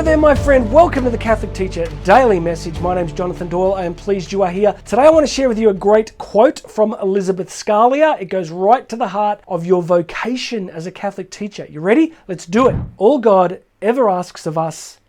there, my friend. Welcome to the Catholic Teacher Daily Message. My name's Jonathan Doyle. I am pleased you are here. Today I want to share with you a great quote from Elizabeth Scalia. It goes right to the heart of your vocation as a Catholic teacher. You ready? Let's do it. All God ever asks of us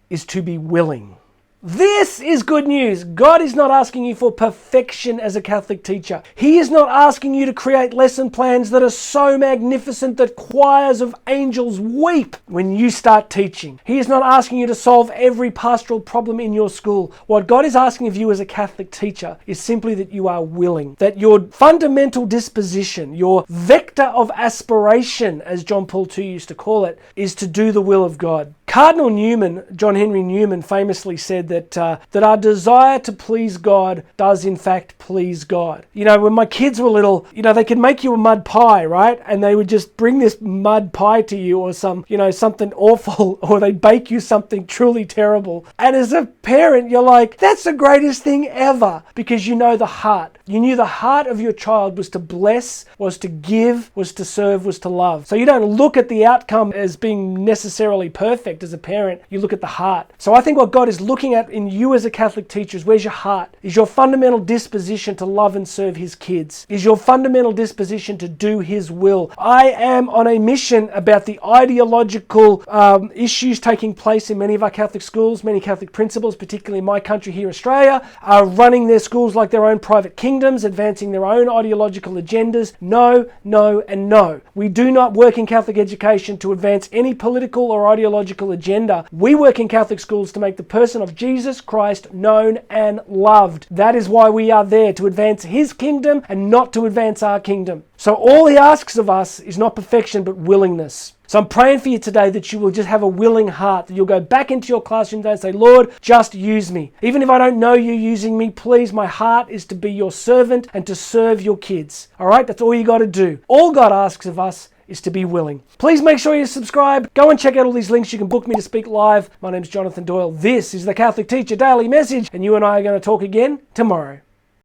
is to be willing. This is good news. God is not asking you for perfection as a Catholic teacher. He is not asking you to create lesson plans that are so magnificent that choirs of angels weep when you start teaching. He is not asking you to solve every pastoral problem in your school. What God is asking of you as a Catholic teacher is simply that you are willing, that your fundamental disposition, your vector of aspiration, as John Paul II used to call it, is to do the will of God. Cardinal Newman, John Henry Newman, famously said that our desire to please God does in fact please God. You know, when my kids were little, they could make you a mud pie, right? And they would just bring this mud pie to you or something awful, or they'd bake you something truly terrible. And as a parent, you're like, that's the greatest thing ever, because you know the heart. You knew the heart of your child was to bless, was to give, was to serve, was to love. So you don't look at the outcome as being necessarily perfect as a parent. You look at the heart. So I think what God is looking at in you as a Catholic teacher is, where's your heart? Is your fundamental disposition to love and serve His kids? Is your fundamental disposition to do His will? I am on a mission about the ideological issues taking place in many of our Catholic schools. Many Catholic principals, particularly in my country here, Australia, are running their schools like their own private kingdoms, advancing their own ideological agendas. No, no, and no. We do not work in Catholic education to advance any political or ideological agenda. We work in Catholic schools to make the person of Jesus Christ known and loved. That is why we are there, to advance His kingdom and not to advance our kingdom. So all He asks of us is not perfection, but willingness. So I'm praying for you today that you will just have a willing heart, that you'll go back into your classroom today and say, Lord, just use me. Even if I don't know you using me, please, my heart is to be your servant and to serve your kids. All right, that's all you got to do. All God asks of us is to be willing. Please make sure you subscribe. Go and check out all these links. You can book me to speak live. My name's Jonathan Doyle. This is the Catholic Teacher Daily Message, and you and I are going to talk again tomorrow.